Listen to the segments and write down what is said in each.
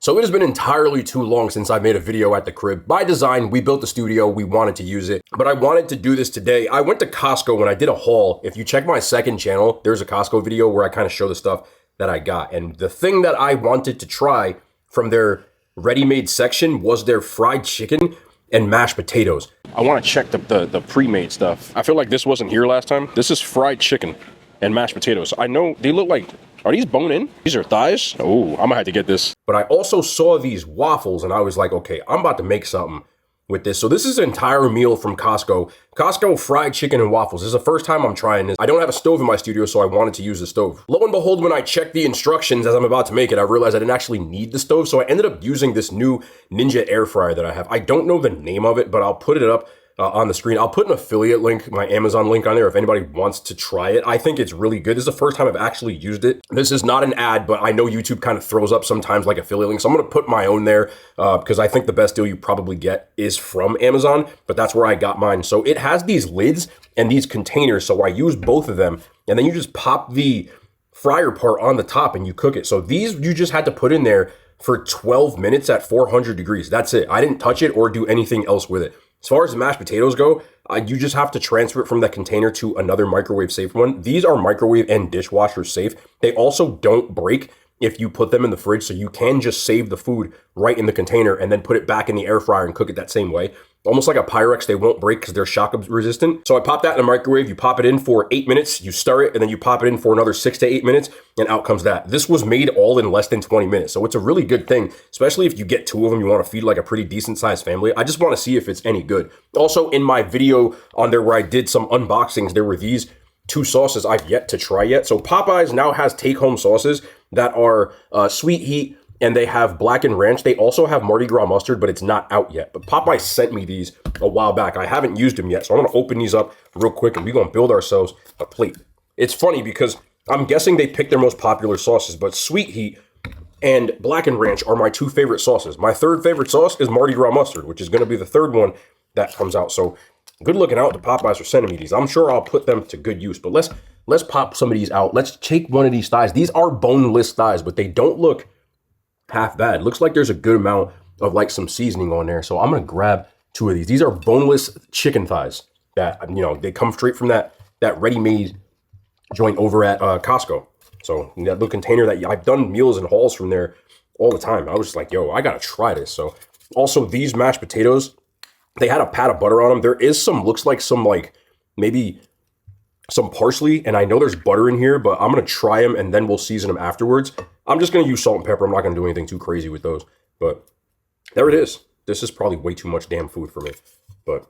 So it has been entirely too long since I made a video at the crib. By design, we built the studio, we wanted to use it, but I wanted to do this today. I went to Costco when I did a haul. If you check my second channel, there's a Costco video where I kind of show the stuff that I got. And the thing that I wanted to try from their ready-made section was their fried chicken and mashed potatoes. I want to check the pre-made stuff. I feel like this wasn't here last time. This is fried chicken and mashed potatoes. I know they look like, are these bone in? These are thighs? Oh, I'm gonna have to get this. But I also saw these waffles and I was like, okay, I'm about to make something with this. So this is an entire meal from Costco. Costco fried chicken and waffles. This is the first time I'm trying this. I don't have a stove in my studio, so I wanted to use the stove. Lo and behold, when I checked the instructions as I'm about to make it, I realized I didn't actually need the stove. So I ended up using this new Ninja air fryer that I have. I don't know the name of it, but I'll put it up on the screen. I'll put an affiliate link, my Amazon link on there if anybody wants to try it. I think it's really good. This is the first time I've actually used it. This is not an ad, but I know YouTube kind of throws up sometimes like affiliate links. So I'm going to put my own there because I think the best deal you probably get is from Amazon, but that's where I got mine. So it has these lids and these containers. So I use both of them and then you just pop the fryer part on the top and you cook it. So these you just had to put in there for 12 minutes at 400 degrees. That's it. I didn't touch it or do anything else with it. As far as the mashed potatoes go, you just have to transfer it from that container to another microwave safe one. These are microwave and dishwasher safe. They also don't break if you put them in the fridge, so you can just save the food right in the container and then put it back in the air fryer and cook it that same way. Almost like a Pyrex, they won't break because they're shock resistant. So I pop that in the microwave, you pop it in for 8 minutes, you stir it, and then you pop it in for another 6 to 8 minutes, and out comes that. This was made all in less than 20 minutes, so it's a really good thing, especially if you get two of them, you want to feed like a pretty decent sized family. I just want to see if it's any good. Also, in my video on there where I did some unboxings, there were these two sauces I've yet to try yet. So Popeyes now has take-home sauces that are sweet heat, and they have blackened ranch. They also have Mardi Gras mustard, but it's not out yet. But Popeye sent me these a while back. I haven't used them yet, so I'm gonna open these up real quick and we're gonna build ourselves a plate. It's funny because I'm guessing they picked their most popular sauces, but sweet heat and blackened ranch are my two favorite sauces. My third favorite sauce is Mardi Gras mustard, which is gonna be the third one that comes out. So good looking out to Popeyes for sending me these. I'm sure I'll put them to good use, but let's pop some of these out. Let's take one of these thighs. These are boneless thighs, but they don't look half bad. Looks like there's a good amount of like some seasoning on there. So I'm going to grab two of these. These are boneless chicken thighs that, you know, they come straight from that ready-made joint over at Costco. So that little container that I've done meals and hauls from there all the time. I was just like, yo, I got to try this. So also these mashed potatoes, they had a pat of butter on them. There is some, looks like some like maybe some parsley, and I know there's butter in here, but I'm going to try them and then we'll season them afterwards. I'm just going to use salt and pepper. I'm not going to do anything too crazy with those, but there it is. This is probably way too much damn food for me, but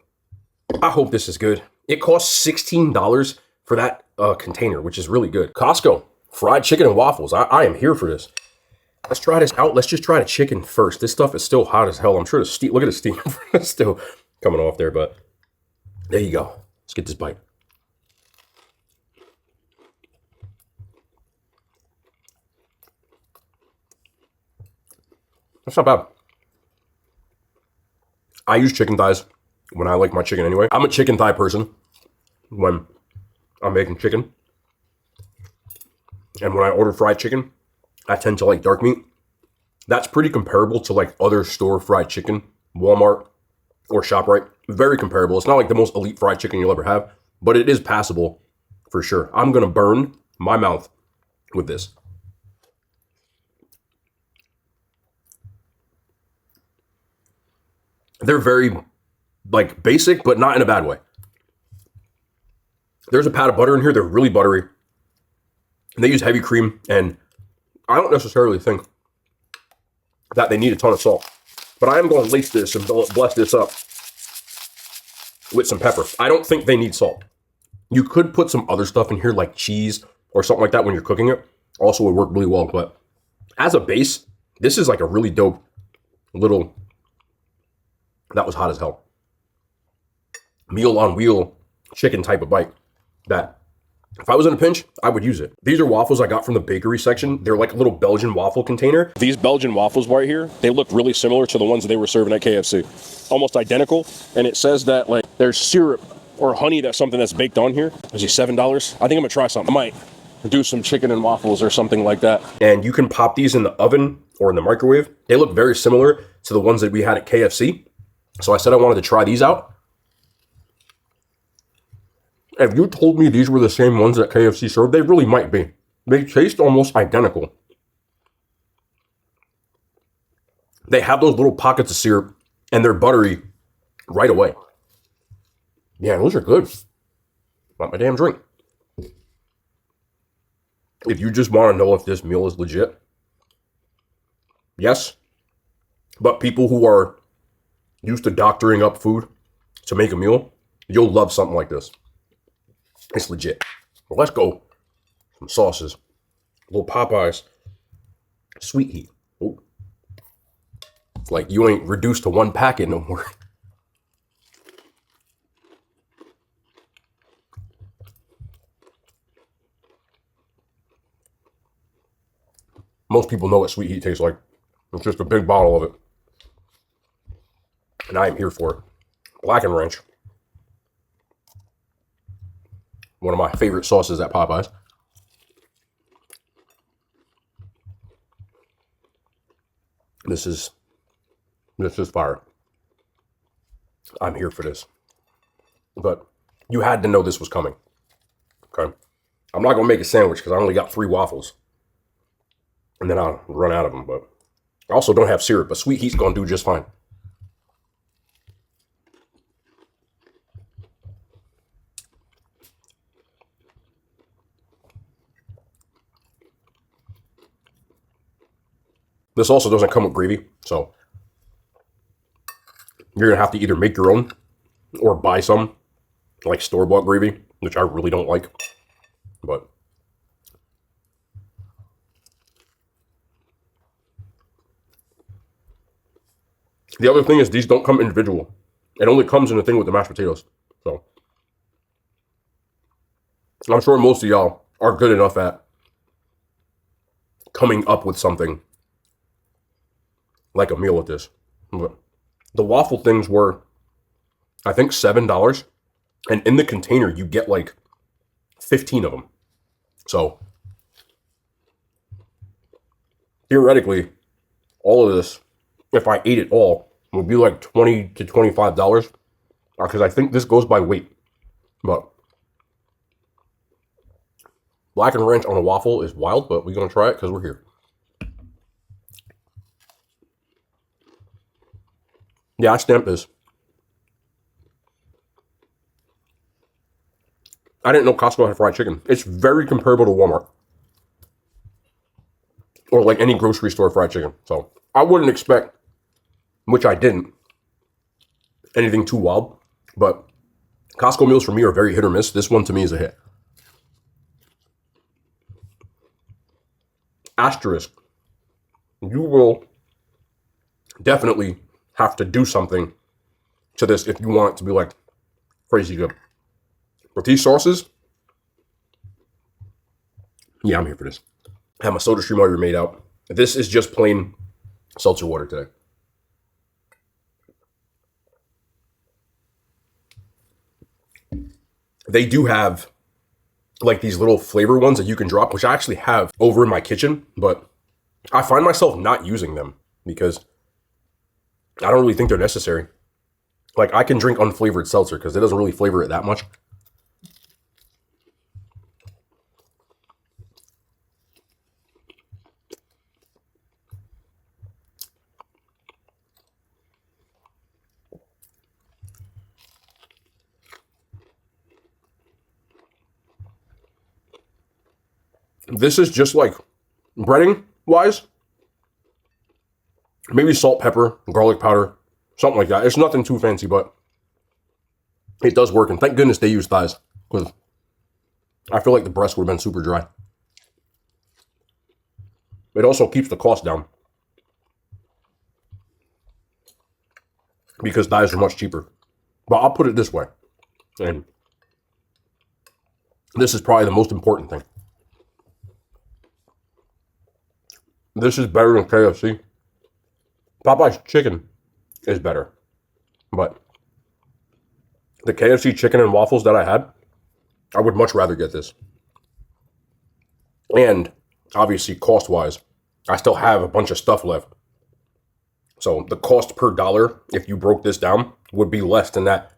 I hope this is good. It costs $16 for that container, which is really good. Costco, fried chicken and waffles. I am here for this. Let's try this out. Let's just try the chicken first. This stuff is still hot as hell. I'm sure the steam, look at the steam it's still coming off there, but there you go. Let's get this bite. That's not bad. I use chicken thighs when I like my chicken anyway. I'm a chicken thigh person when I'm making chicken. And when I order fried chicken, I tend to like dark meat. That's pretty comparable to like other store fried chicken, Walmart or ShopRite. Very comparable. It's not like the most elite fried chicken you'll ever have, but it is passable for sure. I'm going to burn my mouth with this. They're very like basic, but not in a bad way. There's a pat of butter in here. They're really buttery. And they use heavy cream, and I don't necessarily think that they need a ton of salt, but I am going to lace this and bless this up with some pepper. I don't think they need salt. You could put some other stuff in here like cheese or something like that when you're cooking it. Also would work really well, but as a base, this is like a really dope little, that was hot as hell, meal on wheel chicken type of bite that if I was in a pinch, I would use it. These are waffles I got from the bakery section. They're like a little Belgian waffle container. These Belgian waffles right here, they look really similar to the ones that they were serving at KFC. Almost identical. And it says that like there's syrup or honey, that's something that's baked on here. Is he $7? I think I'm gonna try something. I might do some chicken and waffles or something like that. And you can pop these in the oven or in the microwave. They look very similar to the ones that we had at KFC. So I said I wanted to try these out. If you told me these were the same ones that KFC served, they really might be. They taste almost identical. They have those little pockets of syrup, and they're buttery right away. Yeah, those are good. Not my damn drink. If you just want to know if this meal is legit, yes. But people who are used to doctoring up food to make a meal, you'll love something like this. It's legit. Well, let's go. Some sauces. Little Popeyes. Sweet heat. Ooh. It's like you ain't reduced to one packet no more. Most people know what sweet heat tastes like. It's just a big bottle of it. And I am here for it. Black and ranch. One of my favorite sauces at Popeyes. This is fire. I'm here for this. But you had to know this was coming. Okay? I'm not going to make a sandwich because I only got 3 waffles. And then I'll run out of them. But I also don't have syrup. But sweet heat's going to do just fine. This also doesn't come with gravy, so you're going to have to either make your own or buy some, like store-bought gravy, which I really don't like. But the other thing is these don't come individual. It only comes in the thing with the mashed potatoes. So I'm sure most of y'all are good enough at coming up with something like a meal with this. The waffle things were, I think, $7. And in the container, you get like 15 of them. So theoretically, all of this, if I ate it all, would be like $20 to $25. Because I think this goes by weight. But black and ranch on a waffle is wild, but we're going to try it because we're here. Yeah, I stamped this. I didn't know Costco had fried chicken. It's very comparable to Walmart. Or like any grocery store fried chicken. So I wouldn't expect, which I didn't, anything too wild. But Costco meals for me are very hit or miss. This one to me is a hit. Asterisk. You will definitely have to do something to this if you want it to be like crazy good. With these sauces, yeah, I'm here for this. I have my soda stream already made out. This is just plain seltzer water today. They do have like these little flavor ones that you can drop, which I actually have over in my kitchen, but I find myself not using them because I don't really think they're necessary. Like, I can drink unflavored seltzer because it doesn't really flavor it that much. This is just like breading-wise. Maybe salt, pepper, garlic powder, something like that. It's nothing too fancy, but it does work. And thank goodness they use thighs, because I feel like the breast would have been super dry. It also keeps the cost down, because thighs are much cheaper. But I'll put it this way, and this is probably the most important thing. This is better than KFC. Popeye's chicken is better, but the KFC chicken and waffles that I had, I would much rather get this. And obviously, cost-wise, I still have a bunch of stuff left. So the cost per dollar, if you broke this down, would be less than that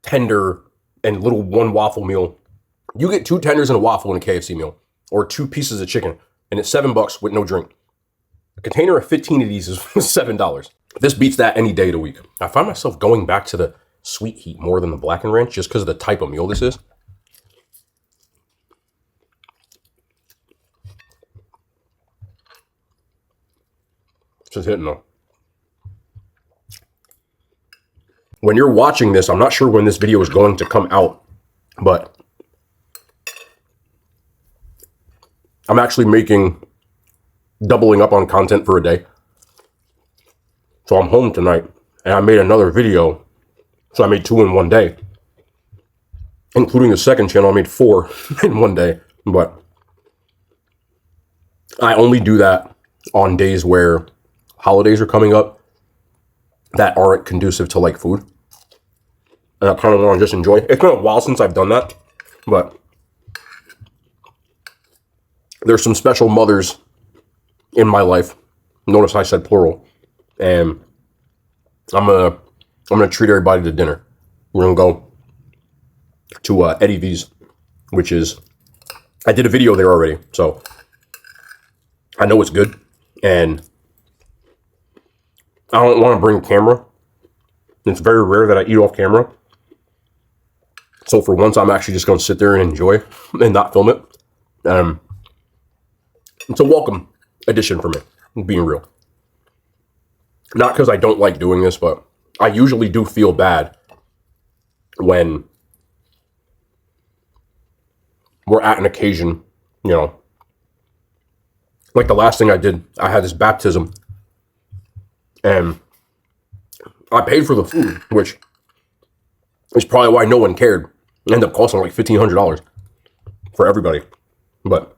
tender and little one waffle meal. You get 2 tenders and a waffle in a KFC meal, or 2 pieces of chicken, and it's $7 with no drink. A container of 15 of these is $7. This beats that any day of the week. I find myself going back to the sweet heat more than the blackened ranch just because of the type of meal this is. Just hitting though. When you're watching this, I'm not sure when this video is going to come out, but I'm actually doubling up on content for a day. So I'm home tonight, and I made another video. So I made 2 in one day. Including the second channel, I made 4 in one day. But I only do that on days where holidays are coming up that aren't conducive to like food. And I kind of want to just enjoy. It's been a while since I've done that, but there's some special mothers in my life. Notice I said plural. And I'm gonna treat everybody to dinner. We're gonna go to Eddie V's, which is, I did a video there already, so I know it's good. And I don't want to bring a camera. It's very rare that I eat off camera. So for once, I'm actually just going to sit there and enjoy and not film it. It's a welcome addition for me, being real. Not because I don't like doing this, but I usually do feel bad when we're at an occasion, you know. Like the last thing I did, I had this baptism, and I paid for the food, which is probably why no one cared. It ended up costing like $1,500 for everybody. But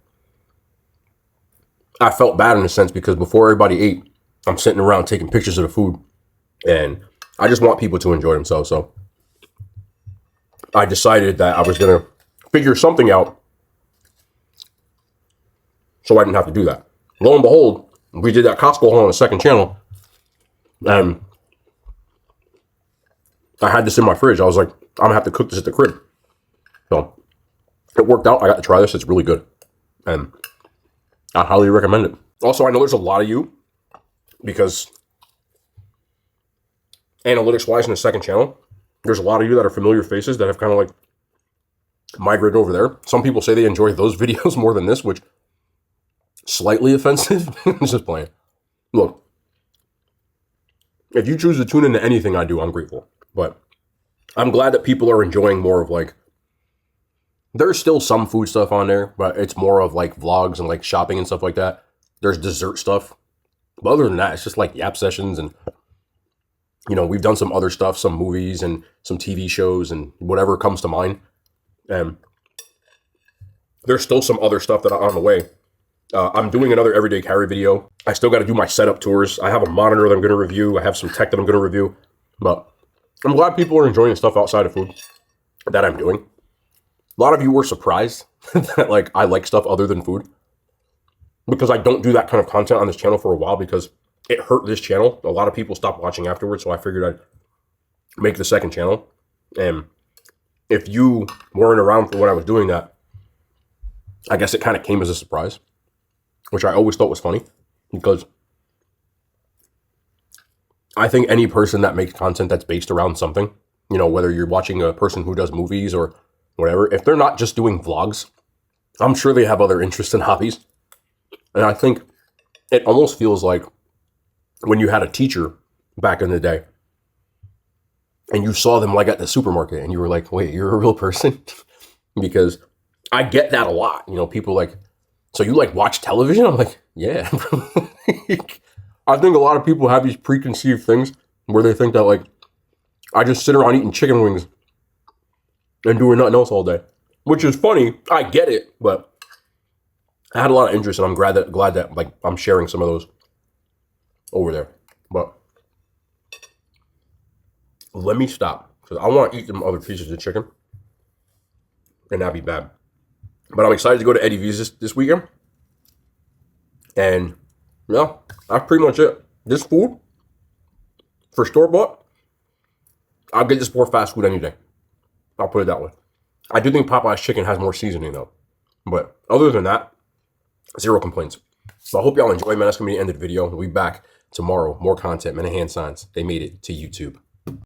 I felt bad in a sense because before everybody ate, I'm sitting around taking pictures of the food, and I just want people to enjoy themselves. So I decided that I was going to figure something out so I didn't have to do that. Lo and behold, we did that Costco haul on the second channel, and I had this in my fridge. I was like, I'm going to have to cook this at the crib. So it worked out. I got to try this. It's really good, and I highly recommend it. Also, I know there's a lot of you, because analytics-wise in the second channel, there's a lot of you that are familiar faces that have kind of like migrated over there. Some people say they enjoy those videos more than this, which slightly offensive. Just playing. Look, if you choose to tune into anything I do, I'm grateful. But I'm glad that people are enjoying more of like, there's still some food stuff on there, but it's more of like vlogs and like shopping and stuff like that. There's dessert stuff. But other than that, it's just like yap sessions, and, you know, we've done some other stuff, some movies and some TV shows and whatever comes to mind. And there's still some other stuff that are on the way. I'm doing another everyday carry video. I still got to do my setup tours. I have a monitor that I'm going to review. I have some tech that I'm going to review. But I'm glad people are enjoying the stuff outside of food that I'm doing. A lot of you were surprised that like I like stuff other than food, because I don't do that kind of content on this channel for a while because it hurt this channel. A lot of people stopped watching afterwards, so I figured I'd make the second channel. And if you weren't around for when I was doing that, I guess it kind of came as a surprise, which I always thought was funny, because I think any person that makes content that's based around something, you know, whether you're watching a person who does movies or whatever, if they're not just doing vlogs, I'm sure they have other interests and hobbies. And I think it almost feels like when you had a teacher back in the day and you saw them like at the supermarket and you were like, wait, you're a real person? Because I get that a lot. You know, people like, so you like watch television? I'm like, yeah. I think a lot of people have these preconceived things where they think that like, I just sit around eating chicken wings and doing nothing else all day, which is funny. I get it, but I had a lot of interest, and I'm glad that like I'm sharing some of those over there. But let me stop, because I want to eat them other pieces of chicken and not be bad. But I'm excited to go to Eddie V's this weekend, and Yeah, that's pretty much it. This food, for store-bought, I'll get this for fast food any day. I'll put it that way. I do think Popeye's chicken has more seasoning though. But other than that, zero complaints. So I hope y'all enjoy, man. That's going to be the end of the video. We'll be back tomorrow. More content, man. Hand signs. They made it to YouTube.